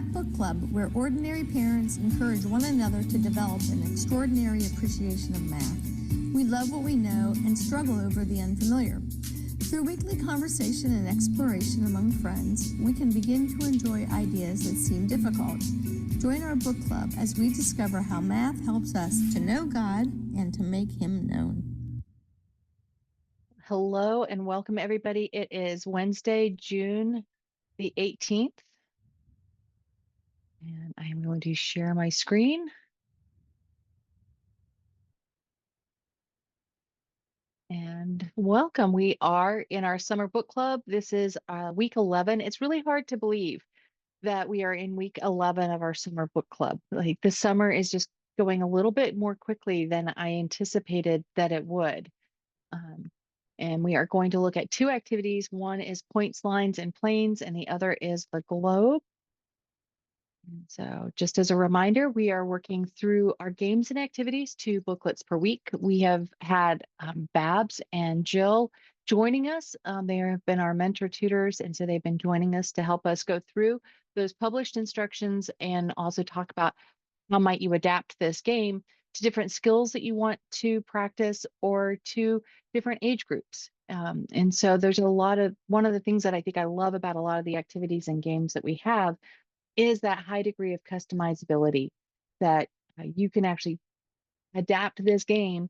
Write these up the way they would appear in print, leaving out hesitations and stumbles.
at Book Club, where ordinary parents encourage one another to develop an extraordinary appreciation of math. We love what we know and struggle over the unfamiliar. Through weekly conversation and exploration among friends, we can begin to enjoy ideas that seem difficult. Join our book club as we discover how math helps us to know God and to make Him known. Hello and welcome, everybody. It is Wednesday, June the 18th, and I am going to share my screen. And welcome. We are in our summer book club. This is week 11. It's really hard to believe that we are in week 11 of our summer book club. Like, the summer is just going a little bit more quickly than I anticipated that it would. And we are going to look at two activities. One is points, lines, and planes, and the other is the globe. And so just as a reminder, we are working through our games and activities, 2 booklets per week. We have had Babs and Jill joining us. They have been our mentor tutors, and so they've been joining us to help us go through those published instructions and also talk about how might you adapt this game to different skills that you want to practice or to different age groups. And so there's one of the things that I think I love about a lot of the activities and games that we have is that high degree of customizability, that you can actually adapt this game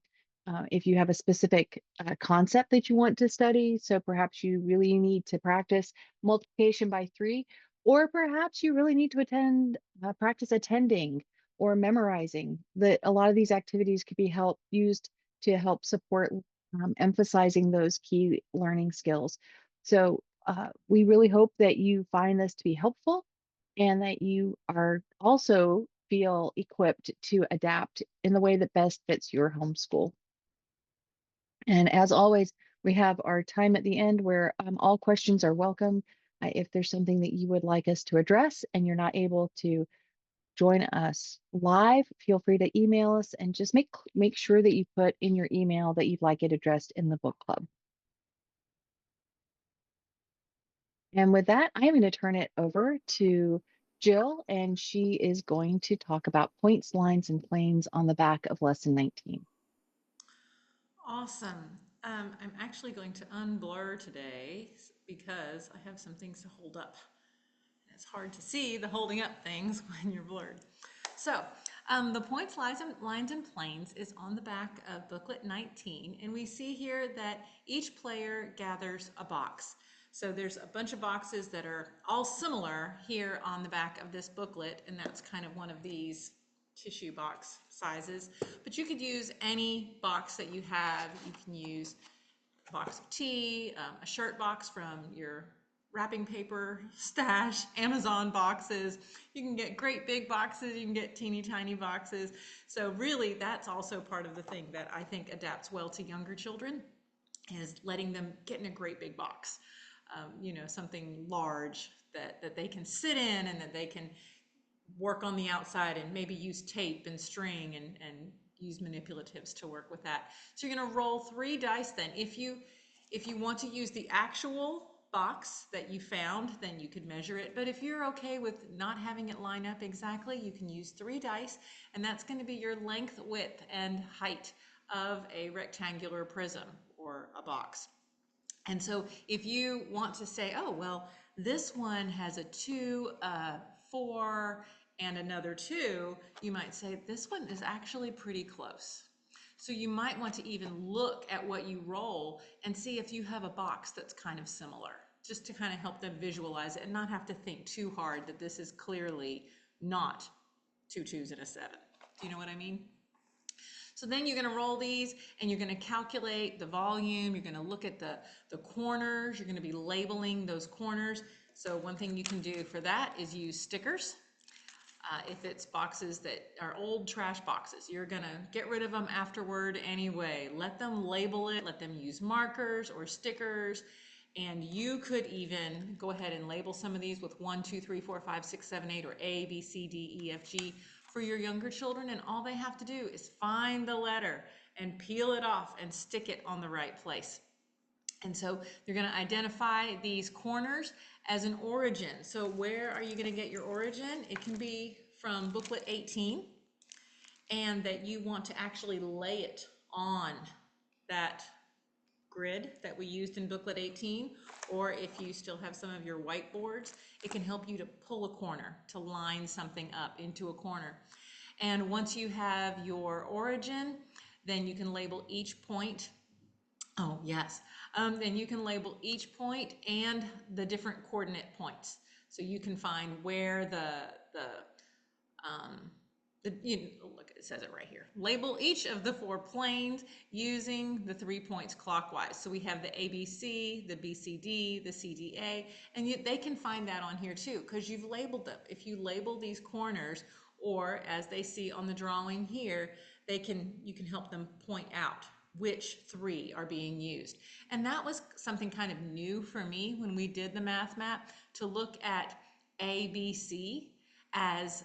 if you have a specific concept that you want to study. So perhaps you really need to practice multiplication by 3, or perhaps you really need to practice attending or memorizing. That a lot of these activities could be used to help support emphasizing those key learning skills. So we really hope that you find this to be helpful and that you are also feel equipped to adapt in the way that best fits your homeschool. And as always, we have our time at the end where all questions are welcome. If there's something that you would like us to address and you're not able to join us live, feel free to email us and just make sure that you put in your email that you'd like it addressed in the book club. And with that, I am going to turn it over to Jill, and she is going to talk about points, lines, and planes on the back of lesson 19. Awesome. I'm actually going to unblur today because I have some things to hold up. It's hard to see the holding up things when you're blurred. So the points, lines, and planes is on the back of booklet 19. And we see here that each player gathers a box. So there's a bunch of boxes that are all similar here on the back of this booklet. And that's kind of one of these tissue box sizes. But you could use any box that you have. You can use a box of tea, a shirt box from your wrapping paper stash, Amazon boxes. You can get great big boxes, you can get teeny tiny boxes. So really that's also part of the thing that I think adapts well to younger children, is letting them get in a great big box. Something large that they can sit in and that they can work on the outside and maybe use tape and string and use manipulatives to work with that. So you're gonna roll 3 dice then. If you want to use the actual box that you found, then you could measure it. But if you're okay with not having it line up exactly, you can use 3 dice, and that's going to be your length, width, and height of a rectangular prism or a box. And so if you want to say, oh, well, this one has a 2, 4, and another 2, you might say this one is actually pretty close. So you might want to even look at what you roll and see if you have a box that's kind of similar, just to kind of help them visualize it and not have to think too hard that this is clearly not 2 2s and a 7. Do you know what I mean? So then you're going to roll these and you're going to calculate the volume. You're going to look at the corners. You're going to be labeling those corners. So one thing you can do for that is use stickers. If it's boxes that are old trash boxes, you're gonna get rid of them afterward anyway. Let them label it, let them use markers or stickers, and you could even go ahead and label some of these with 1, 2, 3, 4, 5, 6, 7, 8, or A, B, C, D, E, F, G for your younger children, and all they have to do is find the letter and peel it off and stick it on the right place. And so they're going to identify these corners as an origin. So where are you going to get your origin? It can be from booklet 18, and that you want to actually lay it on that grid that we used in booklet 18, or if you still have some of your whiteboards, it can help you to pull a corner, to line something up into a corner. And once you have your origin, then you can label each point. Oh, yes. Then you can label each point and the different coordinate points. So you can find where look, it says it right here. Label each of the 4 planes using the 3 points clockwise. So we have the ABC, the BCD, the CDA, and they can find that on here too, because you've labeled them. If you label these corners, or as they see on the drawing here, you can help them point out which 3 are being used. And that was something kind of new for me when we did the math map, to look at ABC as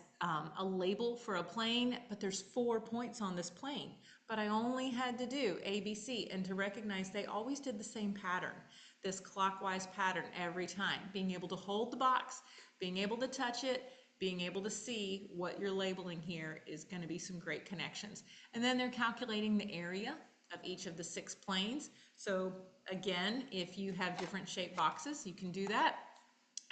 a label for a plane, but there's 4 points on this plane. But I only had to do ABC, and to recognize they always did the same pattern, this clockwise pattern every time. Being able to hold the box, being able to touch it, being able to see what you're labeling here is going to be some great connections. And then they're calculating the area of each of the 6 planes. So again, if you have different shaped boxes, you can do that.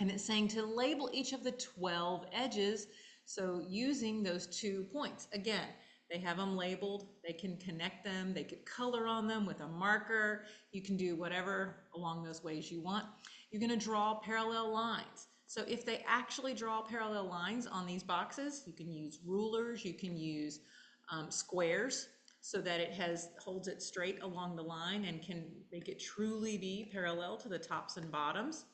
And it's saying to label each of the 12 edges, so using those 2 points. Again, they have them labeled, they can connect them, they could color on them with a marker, you can do whatever along those ways you want. You're going to draw parallel lines. So if they actually draw parallel lines on these boxes, you can use rulers, you can use squares, so that it holds it straight along the line and can make it truly be parallel to the tops and bottoms.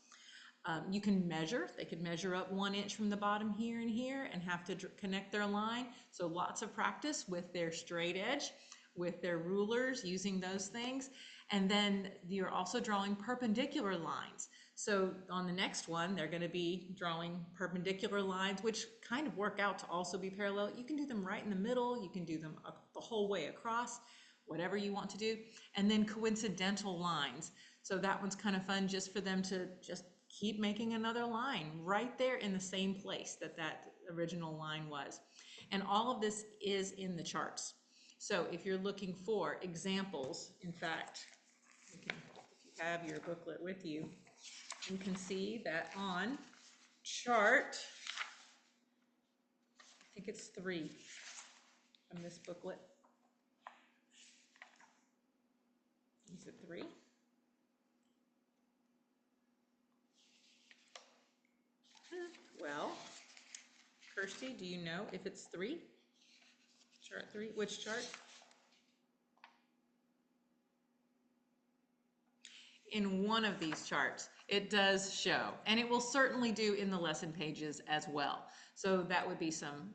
You can measure, they could measure up 1 inch from the bottom here and here and have to connect their line. So lots of practice with their straight edge, with their rulers, using those things. And then you're also drawing perpendicular lines. So on the next one, they're going to be drawing perpendicular lines, which kind of work out to also be parallel. You can do them right in the middle, you can do them the whole way across, whatever you want to do. And then coincidental lines. So that one's kind of fun, just for them to just keep making another line right there in the same place that original line was. And all of this is in the charts. So if you're looking for examples, in fact, if you have your booklet with you, you can see that on chart, I think it's 3 from this booklet. Is it 3? Well, Kirsty, do you know if it's 3? Chart 3, which chart? In one of these charts, it does show, and it will certainly do in the lesson pages as well. So that would be some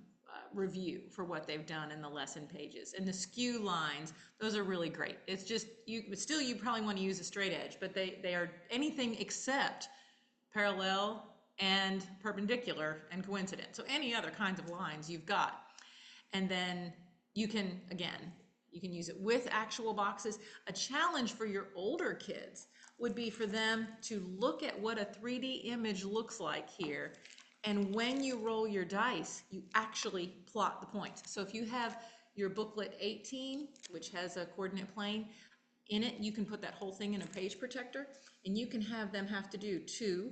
review for what they've done in the lesson pages. And the skew lines, those are really great. It's just, you probably want to use a straight edge, but they are anything except parallel and perpendicular and coincident. So any other kinds of lines you've got. And then you can, again, you can use it with actual boxes. A challenge for your older kids would be for them to look at what a 3D image looks like here. And when you roll your dice, you actually plot the points. So if you have your booklet 18, which has a coordinate plane, in it, you can put that whole thing in a page protector, and you can have them have to do 2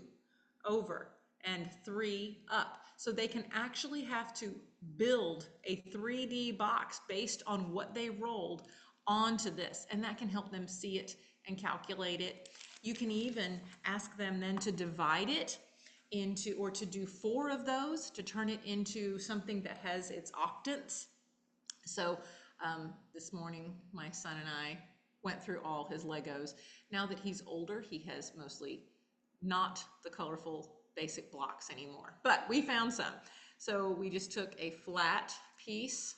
over and 3 up. So they can actually have to build a 3D box based on what they rolled onto this, and that can help them see it and calculate it. You can even ask them then to divide it into, or to do 4 of those to turn it into something that has its octants. So this morning, my son and I went through all his Legos. Now that he's older, he has mostly not the colorful basic blocks anymore, but we found some. So we just took a flat piece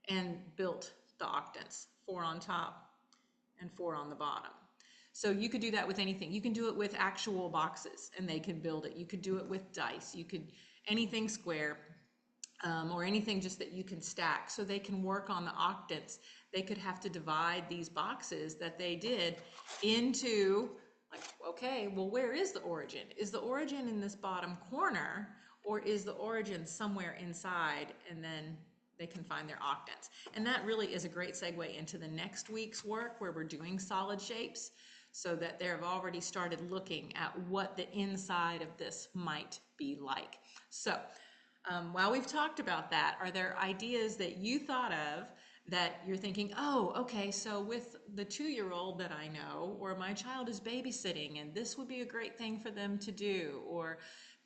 and built the octants, 4 on top and 4 on the bottom. So you could do that with anything. You can do it with actual boxes and they can build it. You could do it with dice. You could, anything square, or anything just that you can stack, so they can work on the octants they could have to divide these boxes that they did into, like, okay, well, where is the origin? Is the origin in this bottom corner, or is the origin somewhere inside? And then they can find their octants. And that really is a great segue into the next week's work, where we're doing solid shapes, so that they've already started looking at what the inside of this might be like. So while we've talked about that, are there ideas that you thought of that you're thinking, oh, okay, so with the 2-year-old that I know, or my child is babysitting, and this would be a great thing for them to do, or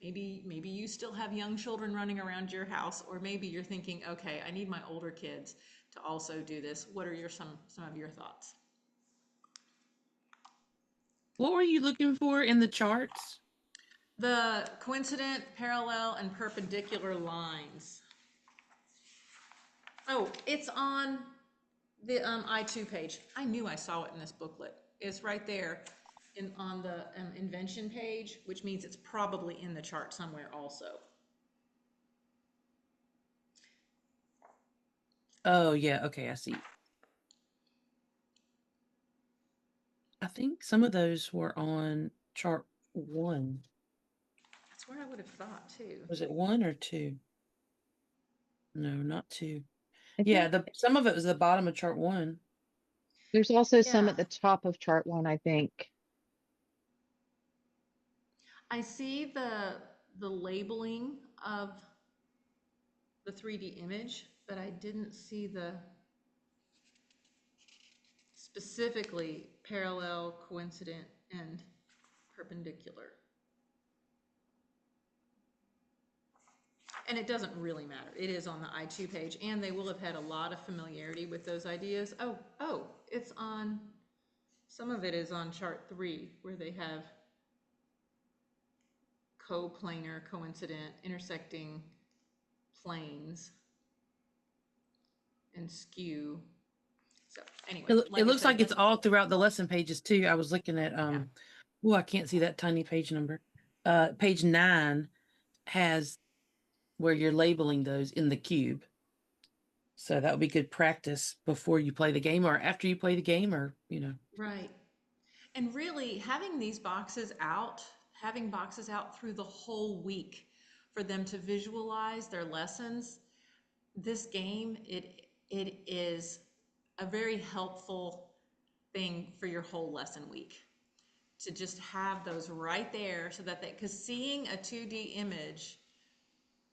maybe you still have young children running around your house, or maybe you're thinking, okay, I need my older kids to also do this. What are some of your thoughts? What were you looking for in the charts? The coincident, parallel, and perpendicular lines. Oh, it's on the I2 page. I knew I saw it in this booklet. It's right there on the invention page, which means it's probably in the chart somewhere also. Oh, yeah. Okay, I see. I think some of those were on chart 1. That's where I would have thought too. Was it 1 or 2? No, not 2. I Yeah, think some of it was the bottom of chart 1. there's also some Yeah. at the top of chart 1, I think. I see the labeling of the 3D image, but I didn't see the specifically parallel, coincident, and perpendicular. And it doesn't really matter. It is on the I2 page, and they will have had a lot of familiarity with those ideas. Oh, it's on, some of it is on chart 3, where they have coplanar, coincident, intersecting planes, and skew. So anyway, It looks like it's that's all throughout the lesson pages too. I was looking at oh, I can't see that tiny page number. Page 9 has where you're labeling those in the cube. So that would be good practice before you play the game, or after you play the game, or right. And really, having boxes out through the whole week for them to visualize their lessons, this game, it is a very helpful thing for your whole lesson week, to just have those right there, so that because seeing a 2D image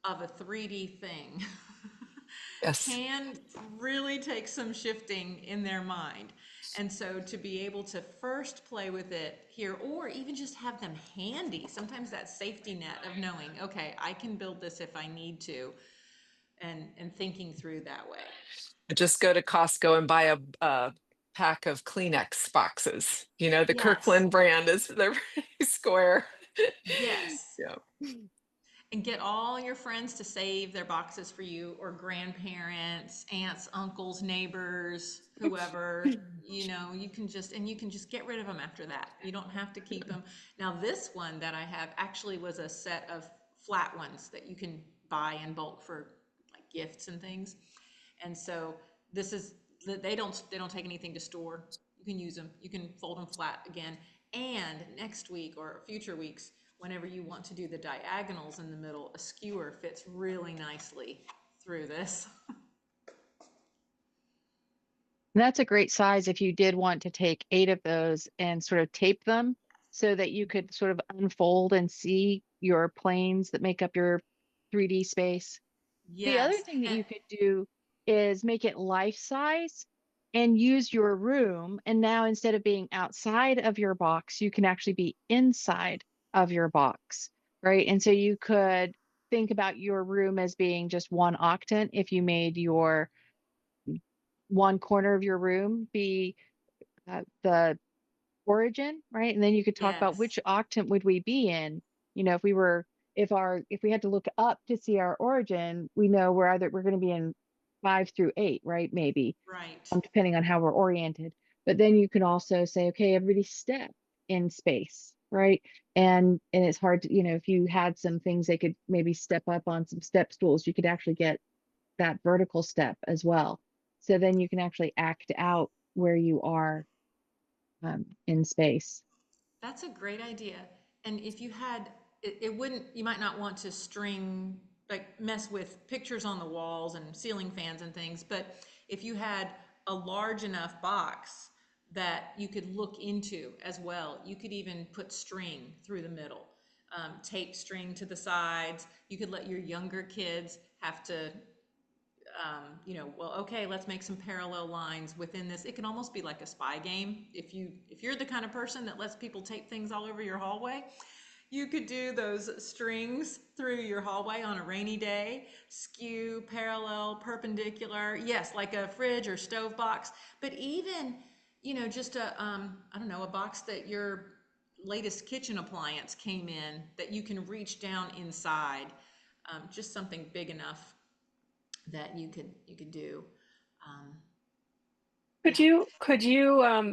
of a 3D thing Yes. can really take some shifting in their mind. And so to be able to first play with it here, or even just have them handy, sometimes that safety net of knowing, okay, I can build this if I need to, and thinking through that way. Just go to Costco and buy a pack of Kleenex boxes. The Yes. Kirkland brand they're pretty square. Yes. Yeah. And get all your friends to save their boxes for you, or grandparents, aunts, uncles, neighbors, whoever. You can just get rid of them after that. You don't have to keep them. Now, this one that I have actually was a set of flat ones that you can buy in bulk for like gifts and things. And so they don't take anything to store. You can use them. You can fold them flat again. And next week or future weeks, whenever you want to do the diagonals in the middle, a skewer fits really nicely through this. That's a great size if you did want to take 8 of those and sort of tape them so that you could sort of unfold and see your planes that make up your 3D space. The other Yes. thing that you could do is make it life size and use your room. And now instead of being outside of your box, you can actually be inside of your box, right? And so you could think about your room as being just one octant if you made your one corner of your room be the origin, right? And then you could talk about Yes. which octant would we be in. If we had to look up to see our origin, we know we're going to be in 5 through 8, right? Maybe, Right. depending on how we're oriented. But then you can also say, okay, everybody step in space, right? And it's hard to, if you had some things they could maybe step up on some step stools, you could actually get that vertical step as well. So then you can actually act out where you are in space. That's a great idea. And if you had, it wouldn't, you might not want to string, like mess with pictures on the walls and ceiling fans and things, but if you had a large enough box that you could look into as well, you could even put string through the middle, tape string to the sides. You could let your younger kids have to well, okay, let's make some parallel lines within this. It can almost be like a spy game. If you're the kind of person that lets people tape things all over your hallway, you could do those strings through your hallway on a rainy day, skew, parallel, perpendicular. Yes, like a fridge or stove box, but even, just I don't know, a box that your latest kitchen appliance came in that you can reach down inside. Just something big enough that you could do. Um, Could yeah. you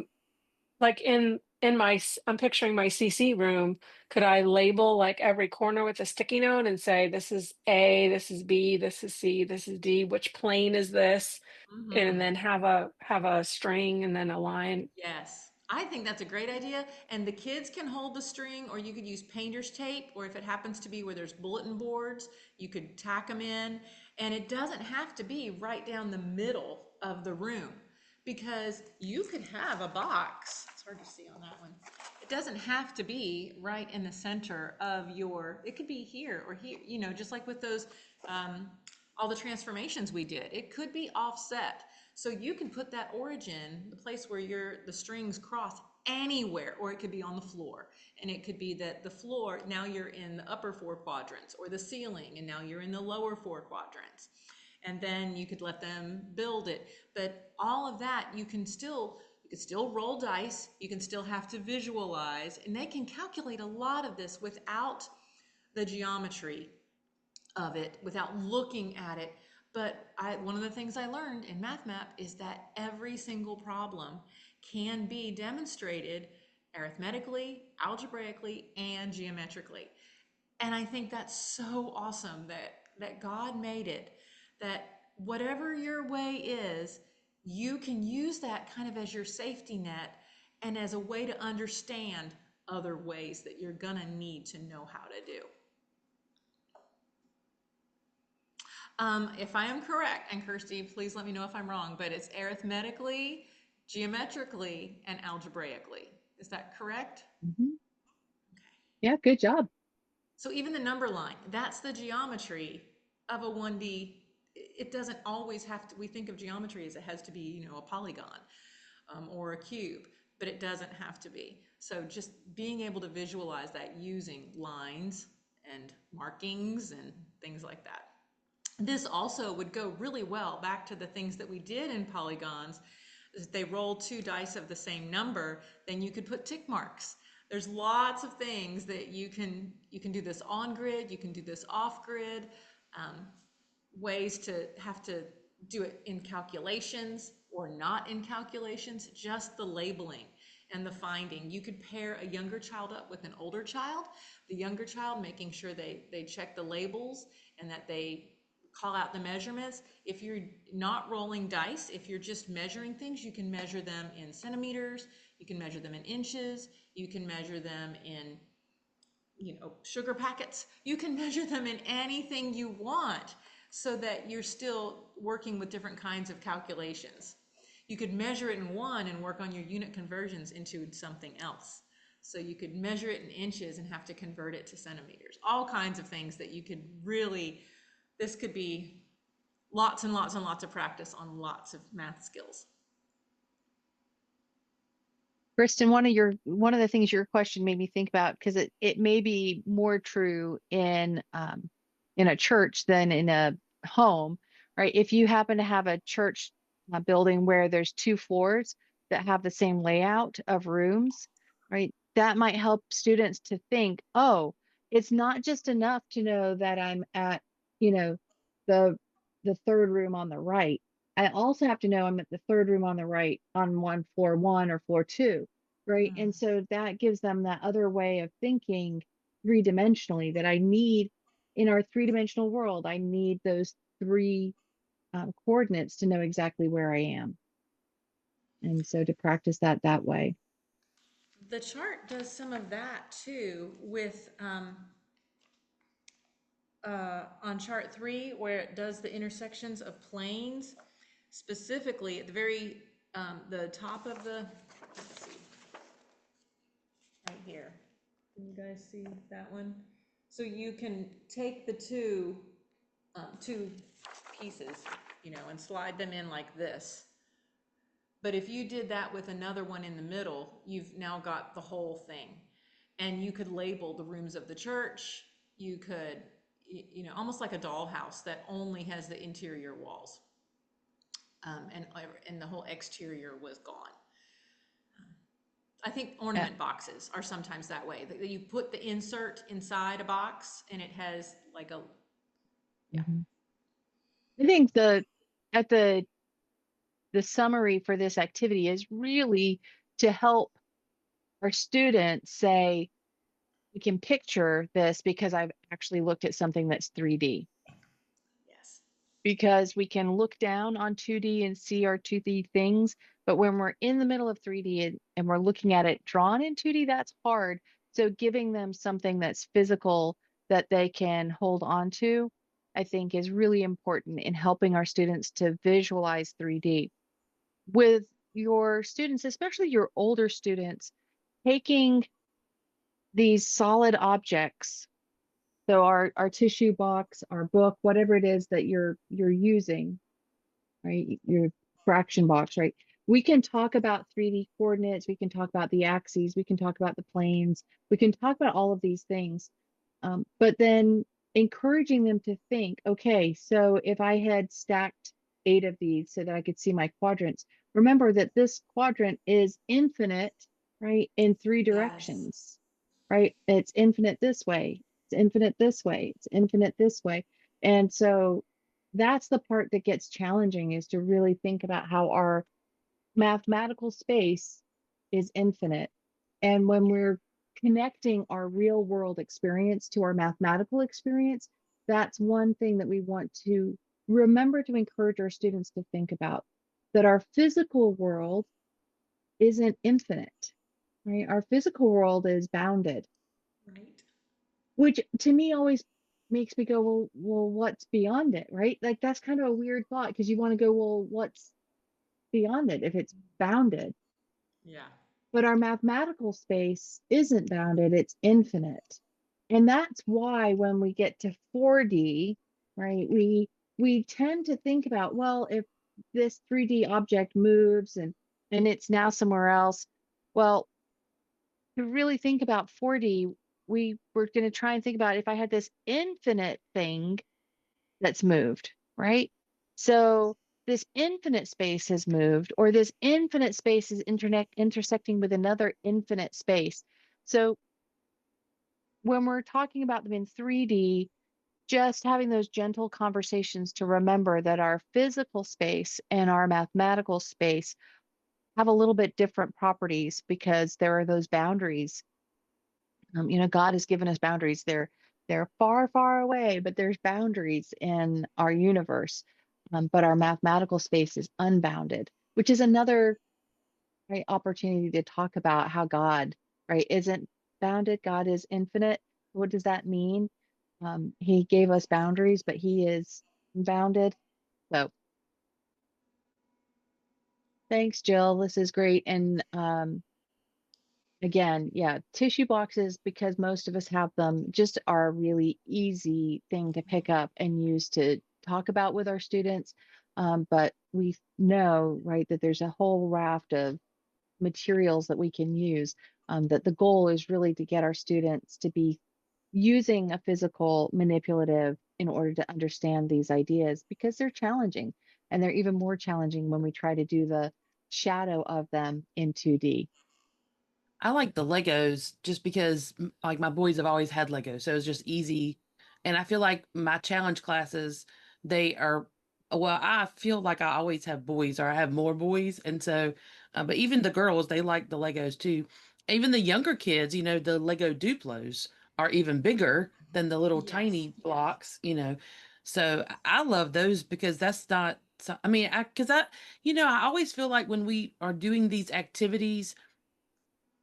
like I'm picturing my CC room. Could I label like every corner with a sticky note and say this is A, this is B, this is C, this is D, which plane is this? And Hmm. then have a string and then a line. Yes, I think that's a great idea. And the kids can hold the string, or you could use painter's tape, or if it happens to be where there's bulletin boards, you could tack them in. And it doesn't have to be right down the middle of the room, because you could have a box. It's hard to see on that one. It doesn't have to be right in the center of it could be here or here, just like with those, all the transformations we did. It could be offset. So you can put that origin, the place where the strings cross, anywhere, or it could be on the floor. And it could be that the floor, now you're in the upper four quadrants, or the ceiling, and now you're in the lower four quadrants. And then you could let them build it. But all of that, you could still roll dice, you can still have to visualize, and they can calculate a lot of this without the geometry of it, without looking at it. But one of the things I learned in MathMap is that every single problem can be demonstrated arithmetically, algebraically, and geometrically. And I think that's so awesome that God made it, that whatever your way is, you can use that kind of as your safety net and as a way to understand other ways that you're gonna need to know how to do. If I am correct, and Kirsty, please let me know if I'm wrong, but it's arithmetically, geometrically, and algebraically. Is that correct? Mhm. Yeah, good job. So even the number line, that's the geometry of a 1D. It doesn't always have to, we think of geometry as it has to be, a polygon or a cube, but it doesn't have to be. So just being able to visualize that using lines and markings and things like that. This also would go really well back to the things that we did in polygons. If they roll two dice of the same number, then you could put tick marks. There's lots of things that you can do this on grid, you can do this off grid, ways to have to do it in calculations or not in calculations, just the labeling and the finding. You could pair a younger child up with an older child, the younger child making sure they check the labels and that they call out the measurements. If you're not rolling dice, if you're just measuring things, you can measure them in centimeters, you can measure them in inches, you can measure them in sugar packets. You can measure them in anything you want so that you're still working with different kinds of calculations. You could measure it in one and work on your unit conversions into something else. So you could measure it in inches and have to convert it to centimeters. All kinds of things that you could really, this could be lots and lots and lots of practice on lots of math skills. Kristen, one of the things your question made me think about, because it may be more true in a church than in a home, right? If you happen to have a church building where there's two floors that have the same layout of rooms, right? That might help students to think, oh, it's not just enough to know that I'm at, you know, the third room on the right. I also have to know I'm at the third room on the right on floor one or floor two, right? And so that gives them that other way of thinking three-dimensionally that I need in our three-dimensional world. I need those three coordinates to know exactly where I am. And so to practice that way. The chart does some of that too with, on chart 3, where it does the intersections of planes, specifically at the very, the top of the, let's see, right here. Can you guys see that one? So you can take the two pieces, you know, and slide them in like this. But if you did that with another one in the middle, you've now got the whole thing. And you could label the rooms of the church. You could, you know, almost like a dollhouse that only has the interior walls. And the whole exterior was gone. I think ornament boxes are sometimes that way. That you put the insert inside a box and it has like a, yeah. I think the summary for this activity is really to help our students say, we can picture this because I've actually looked at something that's 3D. Yes. Because we can look down on 2D and see our 2D things, but when we're in the middle of 3D and we're looking at it drawn in 2D, that's hard. So giving them something that's physical that they can hold on to, I think is really important in helping our students to visualize 3D. With your students, especially your older students, taking these solid objects, so our tissue box, our book, whatever it is that you're using, right? Your fraction box, right? We can talk about 3D coordinates, we can talk about the axes, we can talk about the planes, we can talk about all of these things. But then encouraging them to think, okay, so if I had stacked 8 of these so that I could see my quadrants, remember that this quadrant is infinite, right? In 3 directions, right? It's infinite this way, it's infinite this way, it's infinite this way. And so that's the part that gets challenging, is to really think about how our mathematical space is infinite. And when we're connecting our real world experience to our mathematical experience, that's one thing that we want to remember to encourage our students to think about, that our physical world isn't infinite, right? Our physical world is bounded. Right. Which to me always makes me go, well, what's beyond it, right? Like that's kind of a weird thought, because you want to go, well, what's beyond it if it's bounded? Yeah. But our mathematical space isn't bounded, it's infinite. And that's why when we get to 4D, right, we tend to think about, well, if this 3D object moves and it's now somewhere else, well, to really think about 4D, we were going to try and think about, if I had this infinite thing that's moved, right? So this infinite space has moved, or this infinite space is intersecting with another infinite space. So when we're talking about them in 3D, just having those gentle conversations to remember that our physical space and our mathematical space have a little bit different properties, because there are those boundaries. God has given us boundaries. They're far, far away, but there's boundaries in our universe. But our mathematical space is unbounded, which is another, right, opportunity to talk about how God, right, isn't bounded. God is infinite. What does that mean? He gave us boundaries, but he is bounded. So thanks, Jill. This is great. And again, yeah, tissue boxes, because most of us have them, just are a really easy thing to pick up and use to talk about with our students. But we know, right, that there's a whole raft of materials that we can use, that the goal is really to get our students to be using a physical manipulative in order to understand these ideas, because they're challenging, and they're even more challenging when we try to do the shadow of them in 2D. I like the Legos just because like my boys have always had Legos, so it's just easy. And I feel like my challenge classes, they are, well, I feel like I always have boys, or I have more boys. And so, but even the girls, they like the Legos too. Even the younger kids, the Lego Duplos are even bigger than the little Yes. tiny blocks. So I love those because that's not, I mean, I always feel like when we are doing these activities,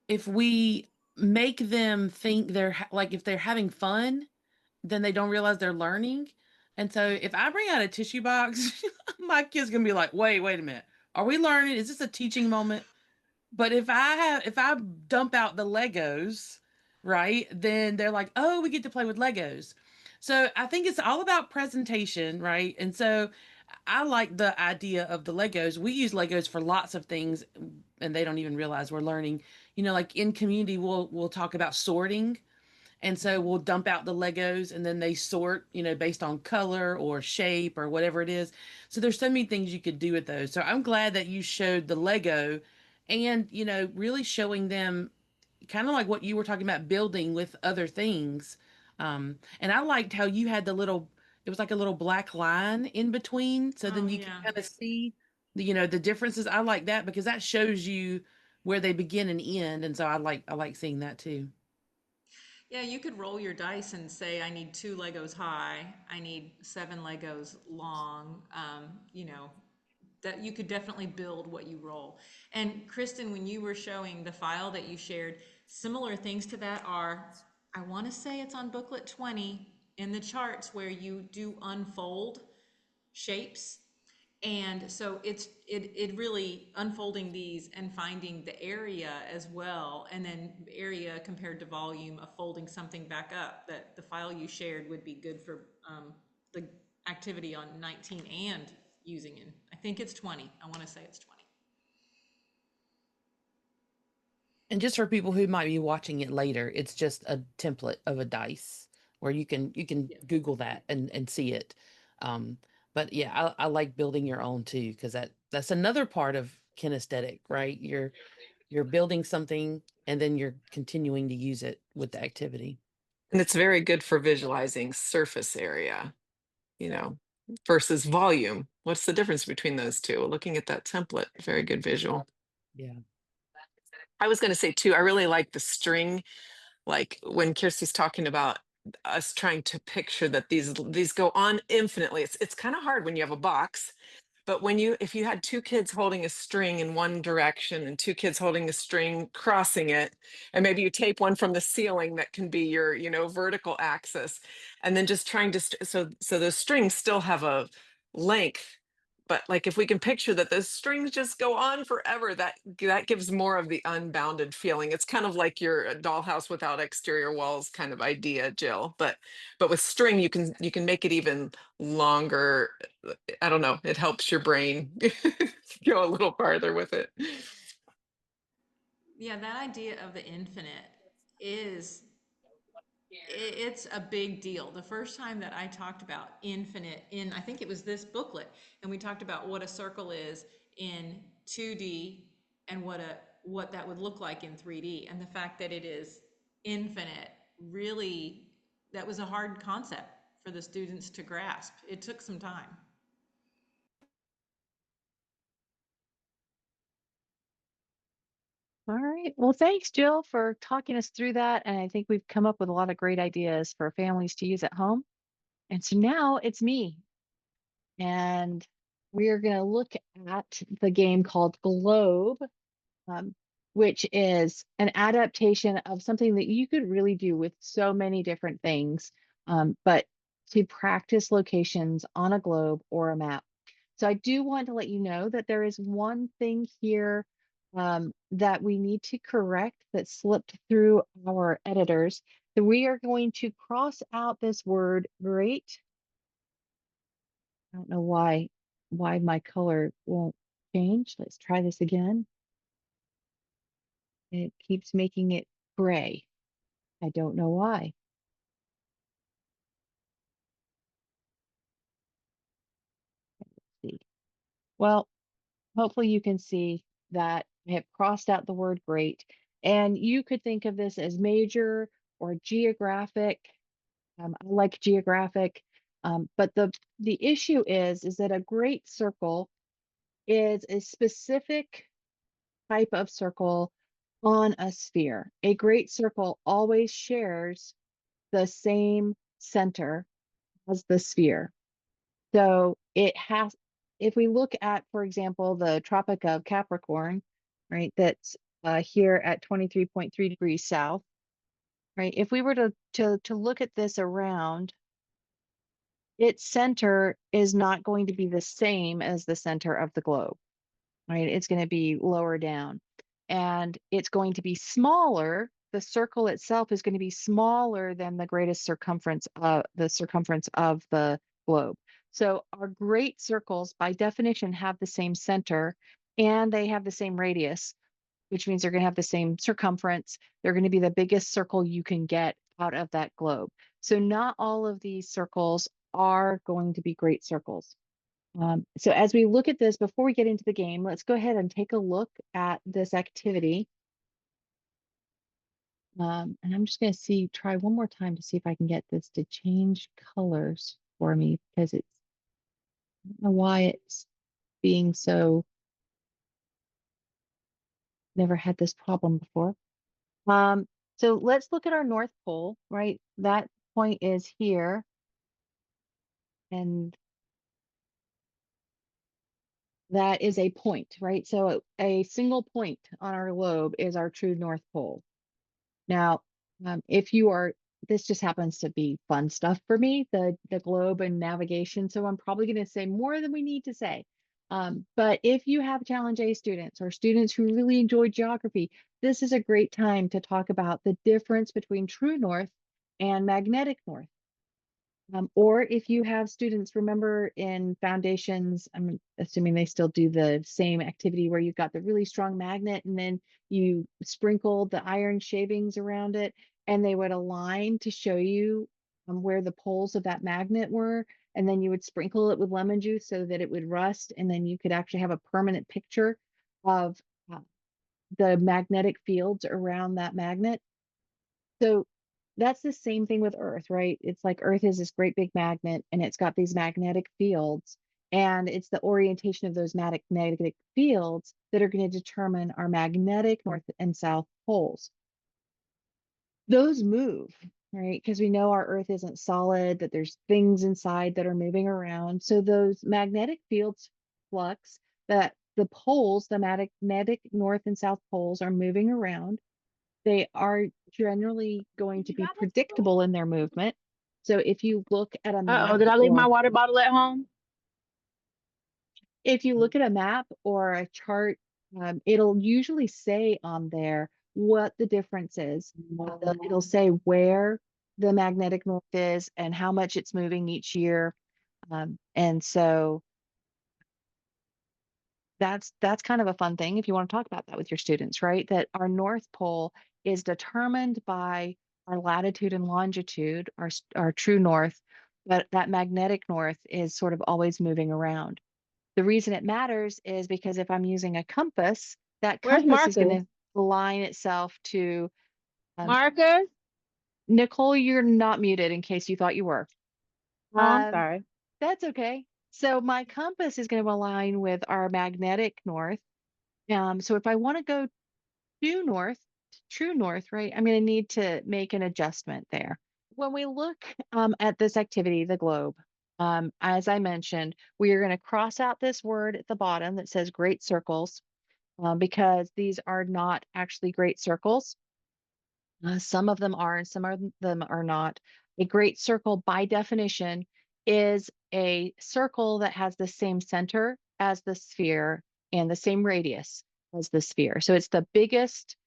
if we make them think like if they're having fun, then they don't realize they're learning. And so if I bring out a tissue box, my kid's gonna be like, wait a minute. Are we learning? Is this a teaching moment? But if I dump out the Legos, right, then they're like, oh, we get to play with Legos. So I think it's all about presentation, right? And so I like the idea of the Legos. We use Legos for lots of things, and they don't even realize we're learning. Like in community, we'll talk about sorting. And so we'll dump out the Legos and then they sort, based on color or shape or whatever it is. So there's so many things you could do with those. So I'm glad that you showed the Lego and, really showing them kind of like what you were talking about building with other things. And I liked how you had it was like a little black line in between. So then Oh, you can yeah. kind of see the differences. I like that because that shows you where they begin and end. And so I like seeing that too. Yeah, you could roll your dice and say, I need 2 Legos high, I need 7 Legos long, that you could definitely build what you roll. And Kristen, when you were showing the file that you shared, similar things to that are, I want to say it's on booklet 20 in the charts where you do unfold shapes. And so it really unfolding these and finding the area as well, and then area compared to volume of folding something back up. That the file you shared would be good for the activity on 19 and using in, I think it's 20. I want to say it's 20. And just for people who might be watching it later, it's just a template of a dice where you can Yeah. Google that and see it. Um, but yeah, I like building your own too, because that's another part of kinesthetic, right? You're building something and then you're continuing to use it with the activity. And it's very good for visualizing surface area, you know, versus volume. What's the difference between those two? Looking at that template, very good visual. Yeah. I was going to say too, I really like the string, like when Kirsty's talking about us trying to picture that these go on infinitely. It's kind of hard when you have a box. But if you had 2 kids holding a string in one direction and 2 kids holding a string crossing it, and maybe you tape one from the ceiling that can be your, vertical axis, and then just trying to, so those strings still have a length, but like if we can picture that those strings just go on forever, that gives more of the unbounded feeling. It's kind of like your dollhouse without exterior walls kind of idea, Jill. But with string, you can make it even longer. I don't know, it helps your brain go a little farther with it. Yeah, that idea of the infinite is it's a big deal. The first time that I talked about infinite in, I think it was this booklet, and we talked about what a circle is in 2D and what that would look like in 3D, and the fact that it is infinite, really, that was a hard concept for the students to grasp. It took some time. All right. Well, thanks, Jill, for talking us through that. And I think we've come up with a lot of great ideas for families to use at home. And so now it's me. And we are going to look at the game called Globe, um, which is an adaptation of something that you could really do with so many different things, but to practice locations on a globe or a map. So I do want to let you know that there is one thing here that we need to correct that slipped through our editors. So we are going to cross out this word great. I don't know why my color won't change. Let's try this again. It keeps making it gray. I don't know why. Let's see. Well, hopefully you can see that I have crossed out the word great. And you could think of this as major or geographic. I like geographic. But the issue is that a great circle is a specific type of circle on a sphere. A great circle always shares the same center as the sphere. So it has, if we look at, for example, the Tropic of Capricorn, right, that's here at 23.3 degrees south, right? If we were to look at this around, its center is not going to be the same as the center of the globe, right? It's going to be lower down, and it's going to be smaller. The circle itself is going to be smaller than the greatest circumference, the circumference of the globe. So our great circles, by definition, have the same center and they have the same radius, which means they're going to have the same circumference. They're going to be the biggest circle you can get out of that globe. So not all of these circles are going to be great circles. So as we look at this, before we get into the game, let's go ahead and take a look at this activity. And I'm just going to try one more time to see if I can get this to change colors for me, because I don't know why it's being so, never had this problem before. So let's look at our North Pole, right? That point is here. And that is a point, right? So a single point on our globe is our true North Pole. Now, if you are, this just happens to be fun stuff for me, the globe and navigation. So I'm probably going to say more than we need to say. But if you have Challenge A students or students who really enjoy geography, this is a great time to talk about the difference between true north and magnetic north. Or if you have students, remember in foundations, I'm assuming they still do the same activity where you've got the really strong magnet and then you sprinkle the iron shavings around it, and they would align to show you where the poles of that magnet were. And then you would sprinkle it with lemon juice so that it would rust. And then you could actually have a permanent picture of the magnetic fields around that magnet. So that's the same thing with Earth, right? It's like Earth is this great big magnet and it's got these magnetic fields, and it's the orientation of those magnetic fields that are going to determine our magnetic north and south poles. Those move, right? Because we know our Earth isn't solid, that there's things inside that are moving around. So those magnetic fields flux, that the poles, the magnetic north and south poles, are moving around. They are generally going to be predictable in their movement. So if you look at a map, Did I leave my or water bottle at home? if you look at a map or a chart, it'll usually say on there what the difference is. It'll say where the magnetic north is and how much it's moving each year. And so that's kind of a fun thing if you want to talk about that with your students, right? That our North Pole is determined by our latitude and longitude, our true north, but that magnetic north is sort of always moving around. The reason it matters is because if I'm using a compass, that Where's compass is going Marcus? to align itself to Marcus? Nicole, you're not muted in case you thought you were. Oh, I'm Um, sorry. that's okay. So my compass is going to align with our magnetic north. So if I want to go due north, true north, right, I'm going to need to make an adjustment there. When we look at this activity, the globe, as I mentioned, we are going to cross out this word at the bottom that says great circles, because these are not actually great circles. Some of them are and some of them are not. A great circle, by definition, is a circle that has the same center as the sphere and the same radius as the sphere. So it's the biggest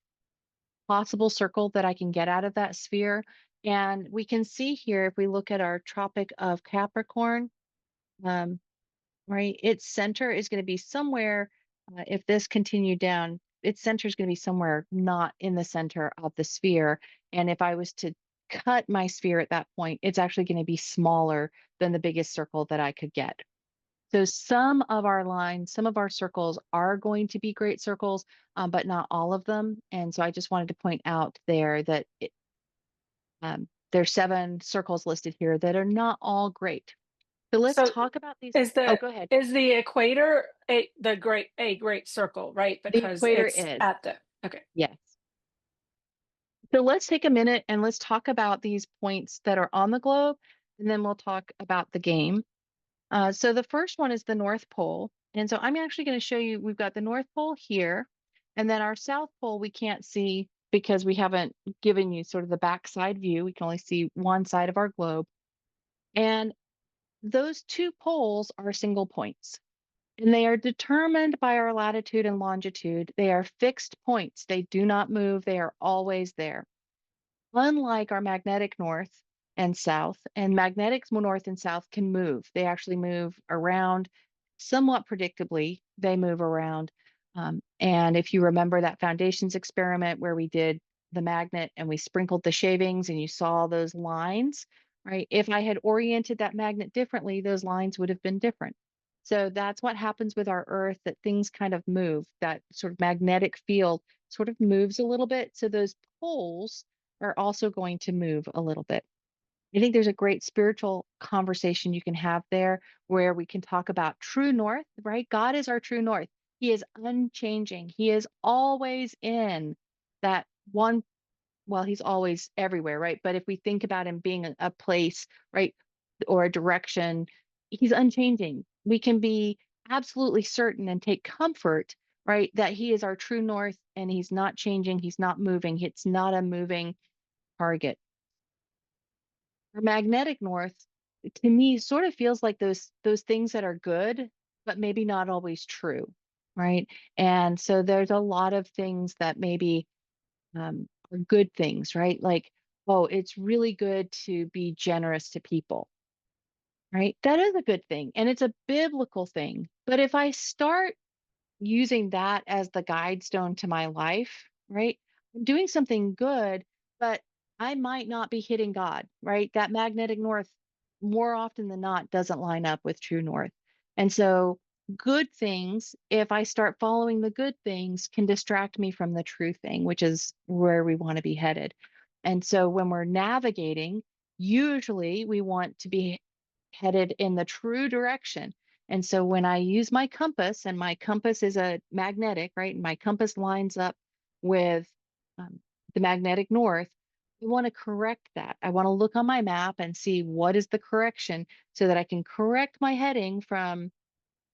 possible circle that I can get out of that sphere. And we can see here, if we look at our Tropic of Capricorn, right, its center is going to be somewhere, if this continued down, its center is going to be somewhere not in the center of the sphere. And if I was to cut my sphere at that point, it's actually going to be smaller than the biggest circle that I could get. So some of our lines, some of our circles are going to be great circles, but not all of them. And so I just wanted to point out there that there's 7 circles listed here that are not all great. So let's So talk about these. is Oh, the go ahead. is the equator a great circle, right? The Because equator it's is, at the okay. yes. So let's take a minute and let's talk about these points that are on the globe, and then we'll talk about the game. So the first one is the North Pole. And so I'm actually going to show you, we've got the North Pole here, and then our South Pole we can't see because we haven't given you sort of the backside view. We can only see one side of our globe. And those two poles are single points, and they are determined by our latitude and longitude. They are fixed points. They do not move. They are always there. Unlike our magnetic north and south, and magnetic north and south can move. They actually move around somewhat predictably. They move around. And if you remember that foundations experiment where we did the magnet and we sprinkled the shavings and you saw those lines, right? If I had oriented that magnet differently, those lines would have been different. So that's what happens with our Earth, that things kind of move. That sort of magnetic field sort of moves a little bit. So those poles are also going to move a little bit. I think there's a great spiritual conversation you can have there where we can talk about true north, right? God is our true north. He is unchanging. He is always in that one. Well, he's always everywhere, right? But if we think about him being a place, right, or a direction, he's unchanging. We can be absolutely certain and take comfort, right, that he is our true north and he's not changing. He's not moving. It's not a moving target. Our magnetic north, to me, sort of feels like those things that are good, but maybe not always true, right? And so there's a lot of things that maybe are good things, right? Like, oh, it's really good to be generous to people, right? That is a good thing, and it's a biblical thing. But if I start using that as the guide stone to my life, right? I'm doing something good, but I might not be hitting God, right? That magnetic north, more often than not, doesn't line up with true north. And so, good things, if I start following the good things, can distract me from the true thing, which is where we want to be headed. And so, when we're navigating, usually we want to be headed in the true direction. And so when I use my compass, and my compass is a magnetic, right? And my compass lines up with the magnetic north, I want to correct that. I want to look on my map and see what is the correction so that I can correct my heading from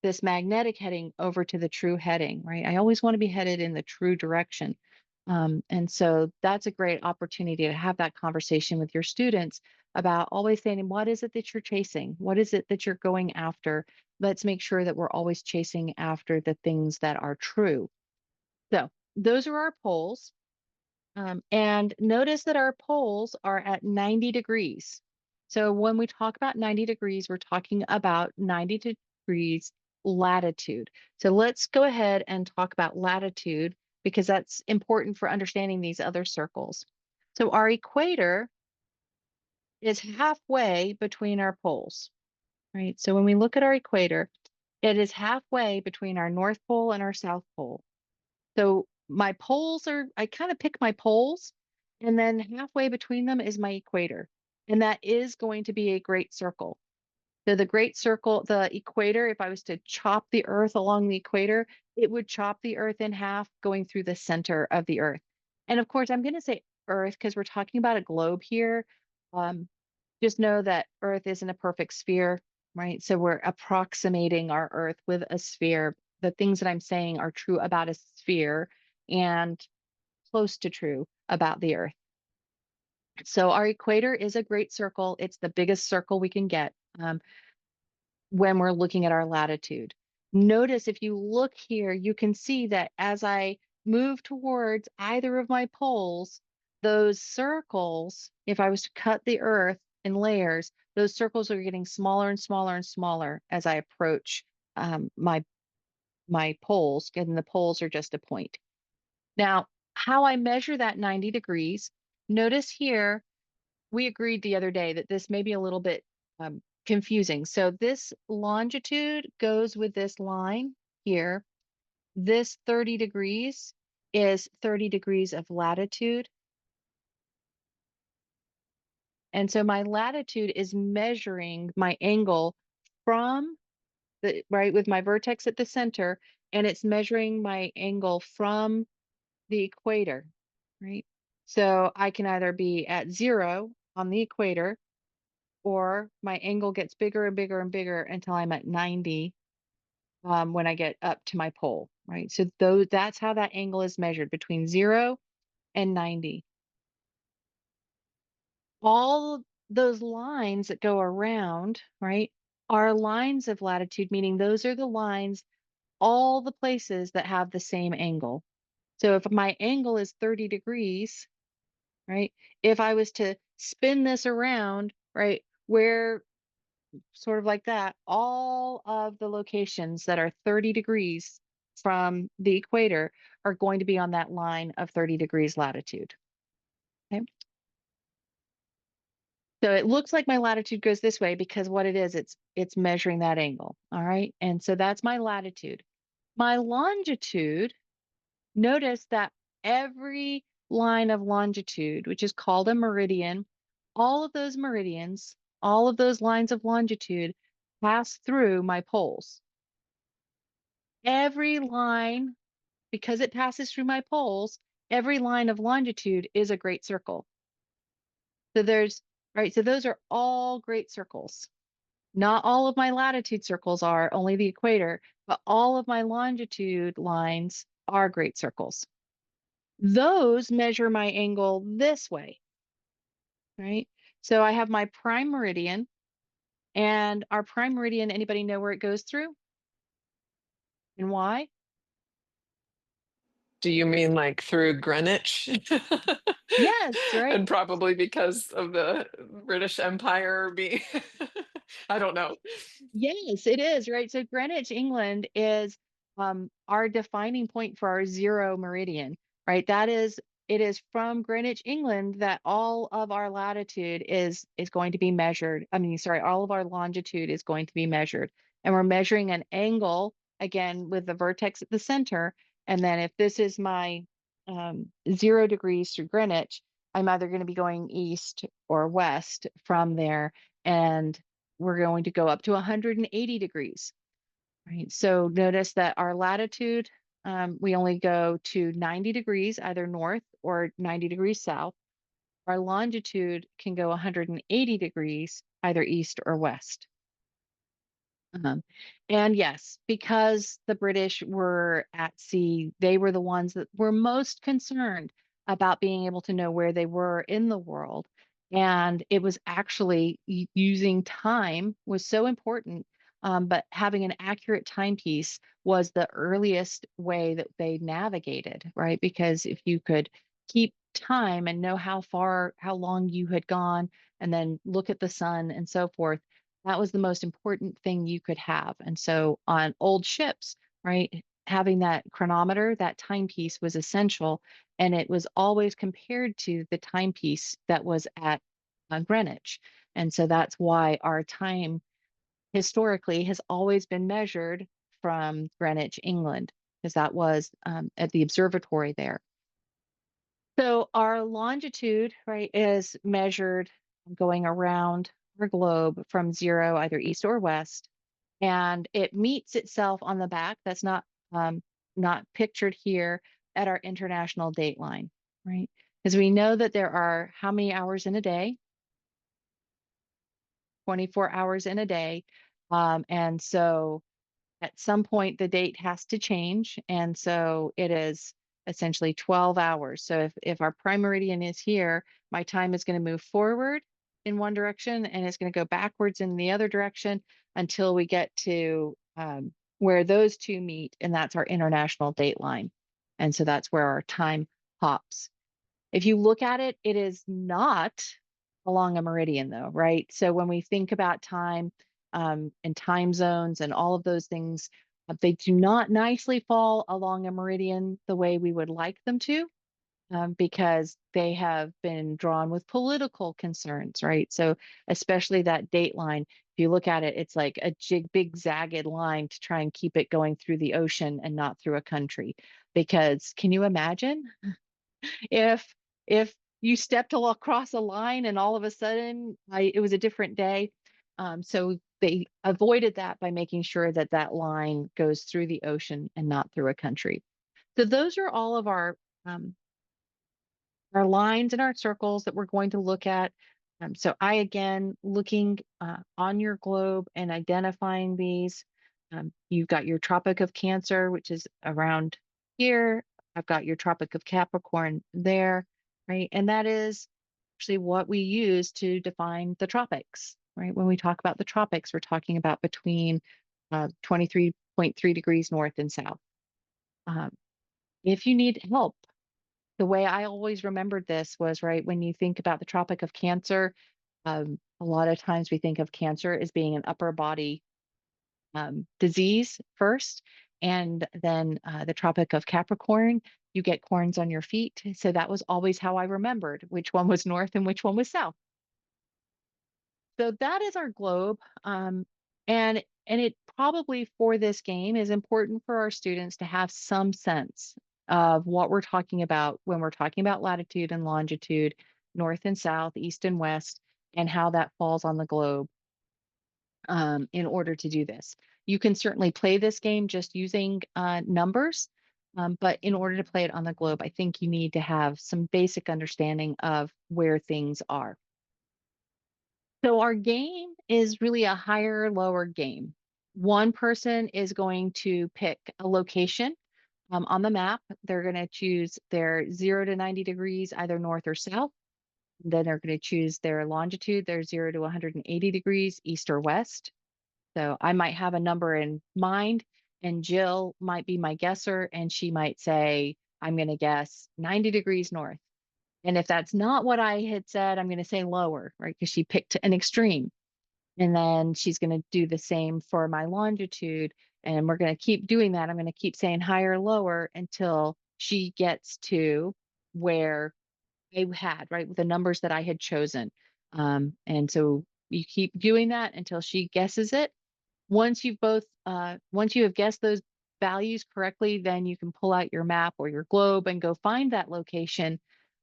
this magnetic heading over to the true heading, right? I always want to be headed in the true direction. And so that's a great opportunity to have that conversation with your students about always saying, what is it that you're chasing? What is it that you're going after? Let's make sure that we're always chasing after the things that are true. So those are our poles. And notice that our poles are at 90 degrees. So when we talk about 90 degrees, we're talking about 90 degrees latitude. So let's go ahead and talk about latitude because that's important for understanding these other circles. So our equator is halfway between our poles, right? So when we look at our equator, it is halfway between our North Pole and our South Pole. So my poles are, I kind of pick my poles, and then halfway between them is my equator. And that is going to be a great circle. So the great circle, the equator, if I was to chop the earth along the equator, it would chop the earth in half going through the center of the earth. And of course, I'm going to say earth because we're talking about a globe here. Um, just know that earth isn't a perfect sphere, right? So we're approximating our earth with a sphere. The things that I'm saying are true about a sphere and close to true about the earth. So our equator is a great circle. It's the biggest circle we can get when we're looking at our latitude. Notice if you look here, you can see that as I move towards either of my poles, those circles, if I was to cut the earth in layers, those circles are getting smaller and smaller and smaller as I approach my poles, and the poles are just a point. Now, how I measure that 90 degrees, notice here, we agreed the other day that this may be a little bit confusing. So this longitude goes with this line here. This 30 degrees is 30 degrees of latitude. And so my latitude is measuring my angle from the, right, with my vertex at the center, and it's measuring my angle from the equator, right? So I can either be at 0 on the equator, or my angle gets bigger and bigger and bigger until I'm at 90 when I get up to my pole, right? So that's how that angle is measured, between 0 and 90. All those lines that go around, right, are lines of latitude, meaning those are the lines, all the places that have the same angle. So if my angle is 30 degrees, right, if I was to spin this around, right, where sort of like that, all of the locations that are 30 degrees from the equator are going to be on that line of 30 degrees latitude. Okay. So it looks like my latitude goes this way because what it is, it's measuring that angle. All right. And so that's my latitude. My longitude, notice that every line of longitude, which is called a meridian, all of those meridians, all of those lines of longitude pass through my poles. Every line, because it passes through my poles, every line of longitude is a great circle. So so those are all great circles. Not all of my latitude circles are, only the equator, but all of my longitude lines are great circles. Those measure my angle this way, right? So I have my prime meridian, and our prime meridian, anybody know where it goes through and why? Do you mean like through Greenwich? Yes, right. And probably because of the British Empire being, I don't know. Yes, it is, right? So Greenwich, England is our defining point for our 0 meridian, right? It is from Greenwich, England that all of our latitude is going to be measured. I mean, sorry, all of our longitude is going to be measured. And we're measuring an angle again with the vertex at the center. And then if this is my 0 degrees through Greenwich, I'm either going to be going east or west from there. And we're going to go up to 180 degrees, right? So notice that our latitude, we only go to 90 degrees, either north or 90 degrees south. Our longitude can go 180 degrees, either east or west. And yes, because the British were at sea, they were the ones that were most concerned about being able to know where they were in the world. And it was actually using time was so important. But having an accurate timepiece was the earliest way that they navigated, right? Because if you could keep time and know how long you had gone, and then look at the sun and so forth, that was the most important thing you could have. And so on old ships, right, having that chronometer, that timepiece was essential. And it was always compared to the timepiece that was at Greenwich. And so that's why our time historically has always been measured from Greenwich, England, because that was at the observatory there. So our longitude, right, is measured going around our globe from 0, either east or west, and it meets itself on the back. That's not pictured here, at our international date line, right? Because we know that there are how many hours in a day? 24 hours in a day. And so at some point the date has to change, and so it is essentially 12 hours. So if our prime meridian is here, my time is going to move forward in one direction and it's going to go backwards in the other direction until we get to where those two meet, and that's our international date line. And so that's where our time hops. If you look at it, it is not along a meridian though, right? So when we think about time and time zones and all of those things, they do not nicely fall along a meridian the way we would like them to, because they have been drawn with political concerns, right? So especially that date line, if you look at it, it's like a big zagged line to try and keep it going through the ocean and not through a country. Because can you imagine if you stepped across a line and all of a sudden it was a different day? So they avoided that by making sure that that line goes through the ocean and not through a country. So those are all of our lines and our circles that we're going to look at. So I, again, looking on your globe and identifying these. You've got your Tropic of Cancer, which is around here. I've got your Tropic of Capricorn there, right? And that is actually what we use to define the tropics, right? When we talk about the tropics, we're talking about between 23.3 degrees north and south. If you need help, the way I always remembered this was, right, when you think about the Tropic of Cancer, a lot of times we think of cancer as being an upper body disease first, and then the Tropic of Capricorn, you get corns on your feet. So that was always how I remembered which one was north and which one was south. So that is our globe. And it probably, for this game, is important for our students to have some sense of what we're talking about when we're talking about latitude and longitude, north and south, east and west, and how that falls on the globe in order to do this. You can certainly play this game just using numbers, but in order to play it on the globe, I think you need to have some basic understanding of where things are. So our game is really a higher lower game. One person is going to pick a location on the map. They're going to choose their 0 to 90 degrees, either north or south. Then they're going to choose their longitude, their 0 to 180 degrees, east or west. So I might have a number in mind, and Jill might be my guesser, and she might say, I'm going to guess 90 degrees north. And if that's not what I had said, I'm going to say lower, right? Because she picked an extreme. And then she's going to do the same for my longitude. And we're going to keep doing that. I'm going to keep saying higher, lower until she gets to where I had, right? With the numbers that I had chosen. And so you keep doing that until she guesses it. Once once you have guessed those values correctly, then you can pull out your map or your globe and go find that location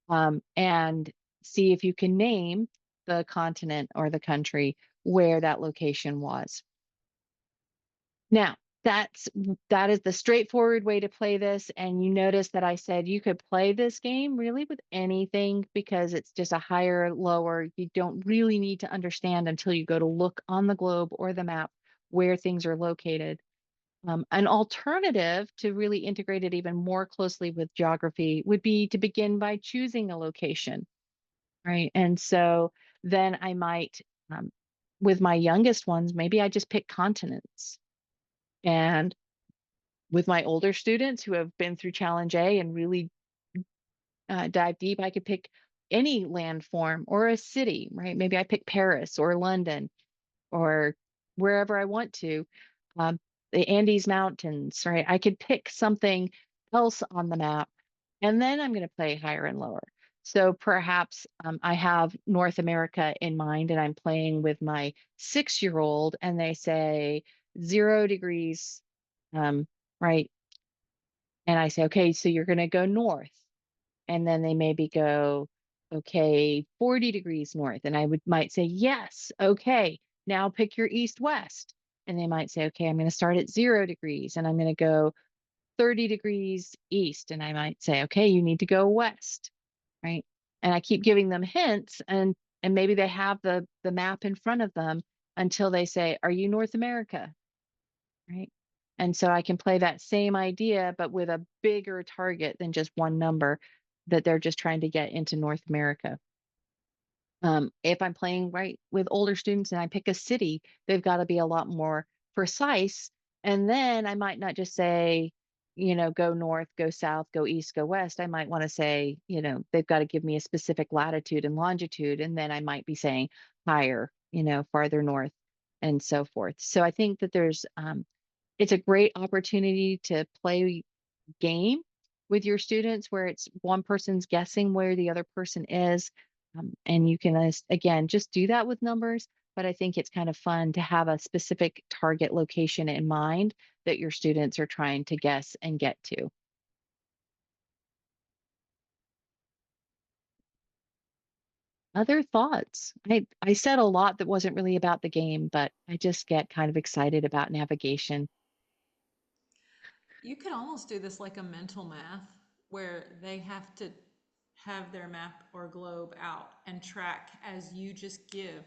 and see if you can name the continent or the country where that location was. Now, that is the straightforward way to play this. And you notice that I said you could play this game really with anything because it's just a higher, lower. You don't really need to understand until you go to look on the globe or the map where things are located. An alternative to really integrate it even more closely with geography would be to begin by choosing a location, right? And so then I might, with my youngest ones, maybe I just pick continents. And with my older students who have been through Challenge A and really dive deep, I could pick any landform or a city, right? Maybe I pick Paris or London or wherever I want to. The Andes Mountains, right? I could pick something else on the map, and then I'm going to play higher and lower. So perhaps I have North America in mind, and I'm playing with my 6-year-old, and they say 0 degrees, right? And I say, okay, so you're going to go north. And then they maybe go, okay, 40 degrees north. And I might say, yes, okay, now pick your east west. And they might say, okay, I'm going to start at 0 degrees and I'm going to go 30 degrees east. And I might say, okay, you need to go west, right? And I keep giving them hints, and maybe they have the map in front of them until they say, are you North America? Right? And so I can play that same idea, but with a bigger target than just one number that they're just trying to get into North America. If I'm playing right with older students and I pick a city, they've got to be a lot more precise. And then I might not just say, go north, go south, go east, go west. I might want to say, they've got to give me a specific latitude and longitude. And then I might be saying higher, farther north and so forth. So I think that it's a great opportunity to play game with your students where it's one person's guessing where the other person is. And you can, again, just do that with numbers. But I think it's kind of fun to have a specific target location in mind that your students are trying to guess and get to. Other thoughts? I said a lot that wasn't really about the game, but I just get kind of excited about navigation. You could almost do this like a mental math where they have to have their map or globe out and track as you just give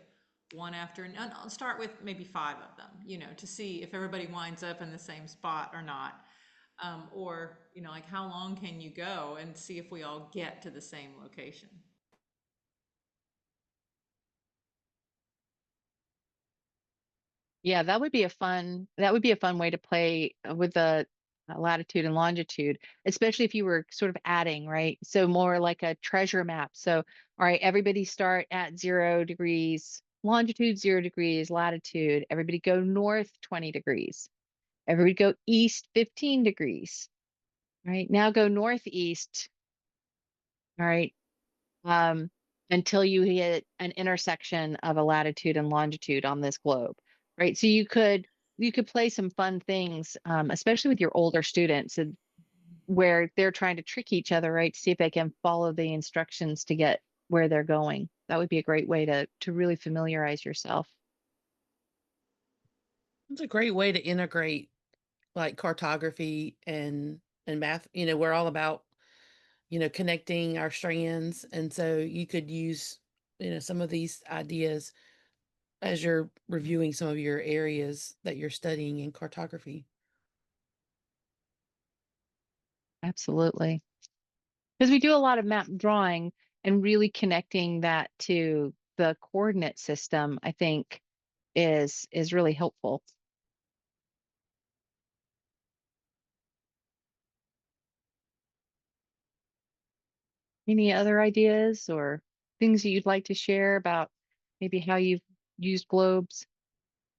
one after, and I'll start with maybe 5 of them, you know, to see if everybody winds up in the same spot or not. Or, you know, like how long can you go and see if we all get to the same location? Yeah, that would be a fun way to play with the latitude and longitude, especially if you were sort of adding, right? So more like a treasure map. So, all right, everybody start at 0 degrees longitude, 0 degrees latitude. Everybody go north 20 degrees. Everybody go east 15 degrees. Right? Now go northeast, all right, um, until you hit an intersection of a latitude and longitude on this globe, right? So you could play some fun things, especially with your older students, and where they're trying to trick each other, right, to see if they can follow the instructions to get where they're going. That would be a great way to really familiarize yourself. It's a great way to integrate like cartography and math. You know, we're all about, you know, connecting our strands, and so you could use, you know, some of these ideas as you're reviewing some of your areas that you're studying in cartography. Absolutely. Because we do a lot of map drawing, and really connecting that to the coordinate system, I think is really helpful. Any other ideas or things that you'd like to share about maybe how you've used globes?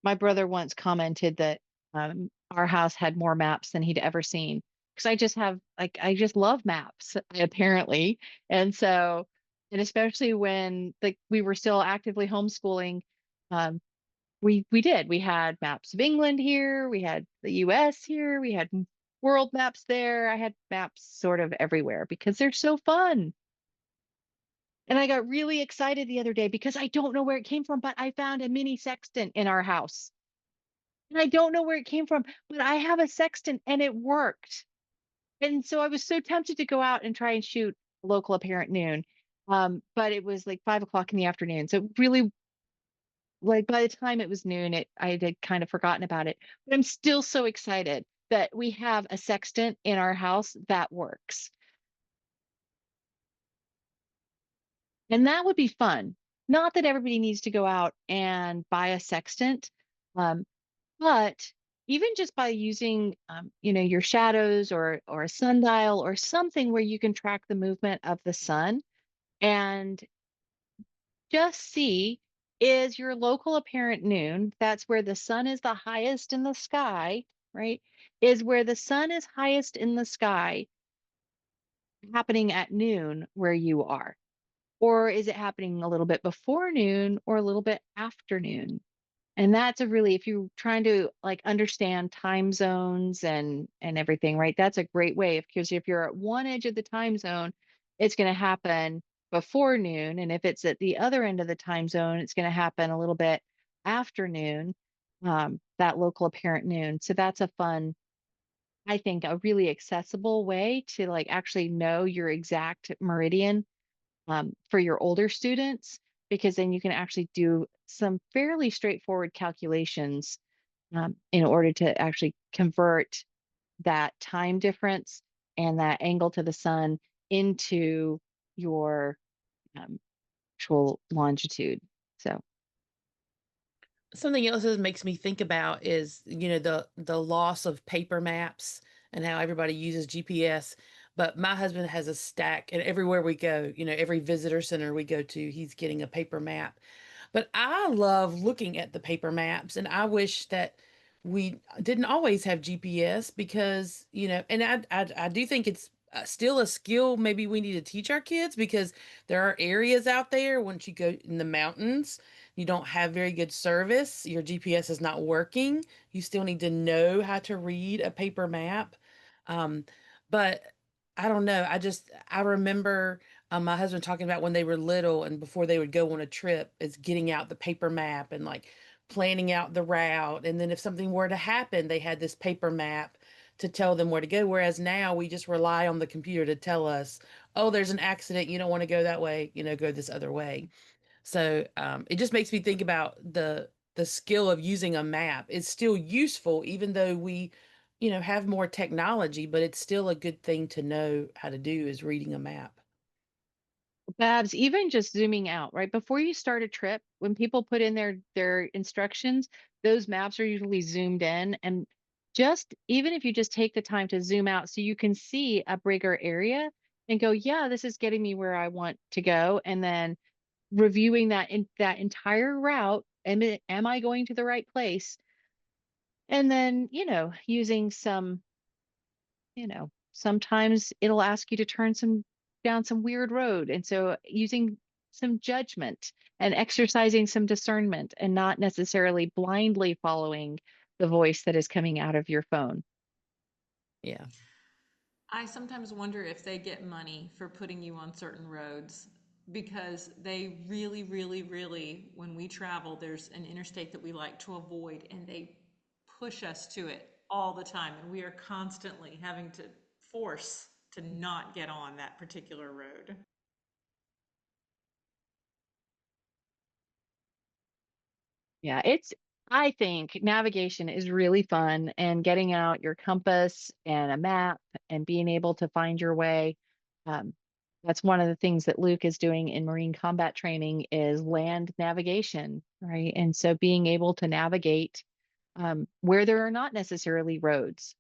My brother once commented that our house had more maps than he'd ever seen, because I just have like I just love maps apparently, and so, and especially when like we were still actively homeschooling, um, we had maps of England here, we had the U.S. here, we had world maps there. I had maps sort of everywhere because they're so fun. And I got really excited the other day because I don't know where it came from, but I found a mini sextant in our house. And I don't know where it came from, but I have a sextant and it worked. And so I was so tempted to go out and try and shoot local apparent noon. But it was like 5 o'clock in the afternoon. So really, like by the time it was noon, I had kind of forgotten about it. But I'm still so excited that we have a sextant in our house that works. And that would be fun. Not that everybody needs to go out and buy a sextant, um, but even just by using, you know, your shadows or a sundial or something where you can track the movement of the sun, and just see, is your local apparent noon, that's where the sun is the highest in the sky, right? Is where the sun is highest in the sky happening at noon where you are? Or is it happening a little bit before noon or a little bit after noon? And that's a really, if you're trying to like understand time zones and everything, right? That's a great way. Because if you're at one edge of the time zone, it's going to happen before noon. And if it's at the other end of the time zone, it's going to happen a little bit after noon, that local apparent noon. So that's a fun, I think, a really accessible way to like actually know your exact meridian, for your older students, because then you can actually do some fairly straightforward calculations, in order to actually convert that time difference and that angle to the sun into your um, actual longitude. So, Something else that makes me think about is, you know, the loss of paper maps and how everybody uses GPS. But my husband has a stack, and everywhere we go, you know, every visitor center we go to, he's getting a paper map. But I love looking at the paper maps, and I wish that we didn't always have GPS because, you know, and I do think it's still a skill maybe we need to teach our kids, because there are areas out there once you go in the mountains, you don't have very good service, your GPS is not working, you still need to know how to read a paper map. Um, but I don't know. I remember my husband talking about when they were little and before they would go on a trip, is getting out the paper map and like planning out the route. And then if something were to happen, they had this paper map to tell them where to go. Whereas now we just rely on the computer to tell us, oh, there's an accident. You don't want to go that way, go this other way. So it just makes me think about the skill of using a map. It's still useful, even though we, have more technology, but it's still a good thing to know how to do is reading a map. Babs, even just zooming out, right? Before you start a trip, when people put in their instructions, those maps are usually zoomed in. And just even if you just take the time to zoom out so you can see a bigger area and go, yeah, this is getting me where I want to go. And then reviewing that entire route. Am I going to the right place? And then, using some, sometimes it'll ask you to turn down some weird road. And so using some judgment and exercising some discernment and not necessarily blindly following the voice that is coming out of your phone. Yeah. I sometimes wonder if they get money for putting you on certain roads because they really, really, really, when we travel, there's an interstate that we like to avoid and they push us to it all the time. And we are constantly having to force to not get on that particular road. Yeah, I think navigation is really fun and getting out your compass and a map and being able to find your way. Um, that's one of the things that Luke is doing in Marine combat training is land navigation, right? And so being able to navigate where there are not necessarily roads,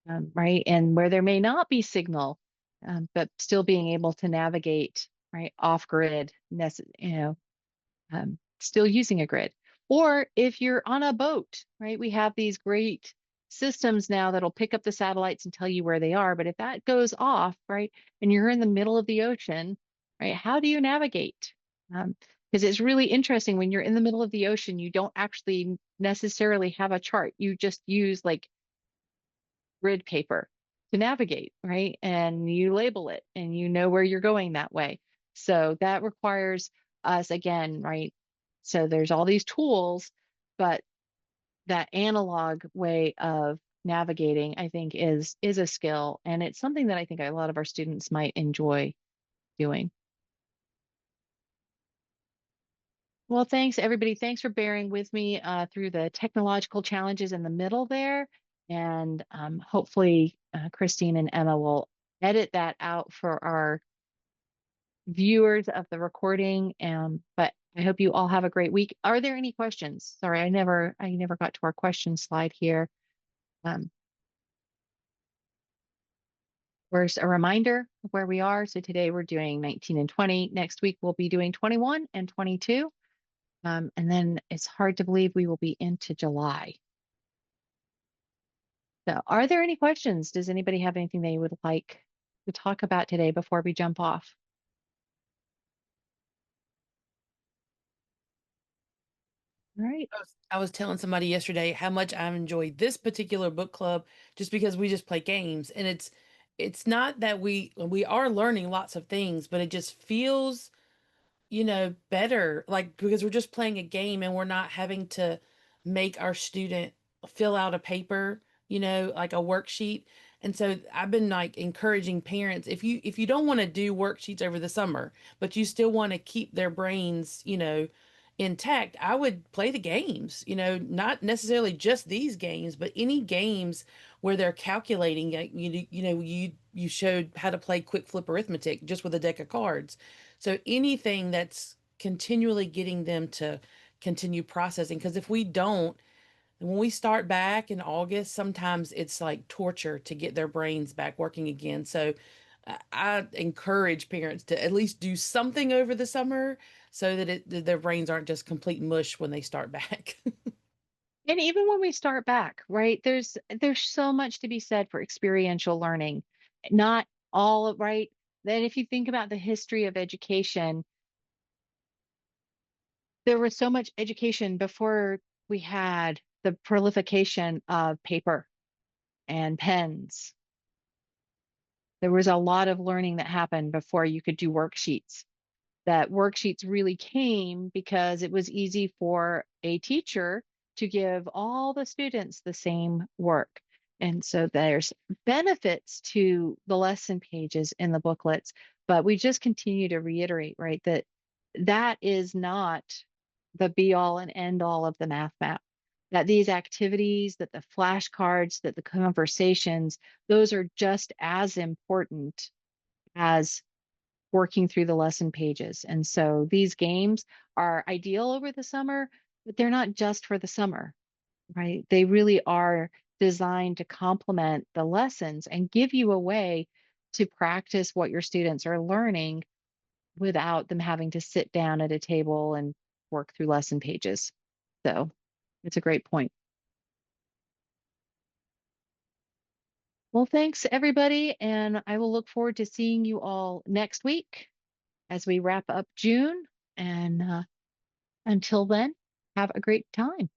right? And where there may not be signal, but still being able to navigate, right, off grid, still using a grid. Or if you're on a boat, right? We have these great systems now that'll pick up the satellites and tell you where they are. But if that goes off, right, and you're in the middle of the ocean, right, how do you navigate? Because it's really interesting when you're in the middle of the ocean, you don't actually necessarily have a chart. You just use like grid paper to navigate, right? And you label it and you know where you're going that way. So that requires us again, right? So there's all these tools, but that analog way of navigating, I think, is a skill, and it's something that I think a lot of our students might enjoy doing. Well, thanks everybody. Thanks for bearing with me through the technological challenges in the middle there. And hopefully Christine and Emma will edit that out for our viewers of the recording. But I hope you all have a great week. Are there any questions? Sorry, I never got to our question slide here. Where's a reminder of where we are. So today we're doing 19 and 20. Next week we'll be doing 21 and 22. And then it's hard to believe we will be into July. So are there any questions? Does anybody have anything they would like to talk about today before we jump off? All right. I was telling somebody yesterday how much I've enjoyed this particular book club just because we just play games, and it's not that we are learning lots of things, but it just feels better, like because we're just playing a game and we're not having to make our student fill out a paper, like a worksheet. And so I've been like encouraging parents, if you don't want to do worksheets over the summer, but you still want to keep their brains, intact, I would play the games, not necessarily just these games, but any games where they're calculating, you showed how to play quick flip arithmetic just with a deck of cards. So anything that's continually getting them to continue processing, because if we don't, when we start back in August, sometimes it's like torture to get their brains back working again. So I encourage parents to at least do something over the summer so that their brains aren't just complete mush when they start back. And even when we start back, right, there's so much to be said for experiential learning. Not all of, right? Then if you think about the history of education, there was so much education before we had the proliferation of paper and pens. There was a lot of learning that happened before you could do worksheets. That worksheets really came because it was easy for a teacher to give all the students the same work. And so there's benefits to the lesson pages in the booklets, but we just continue to reiterate, right, that that is not the be all and end all of the math map. That these activities, that the flashcards, that the conversations, those are just as important as working through the lesson pages. And so these games are ideal over the summer, but they're not just for the summer, right? They really are designed to complement the lessons and give you a way to practice what your students are learning without them having to sit down at a table and work through lesson pages. So it's a great point. Well, thanks everybody. And I will look forward to seeing you all next week as we wrap up June. And until then, have a great time.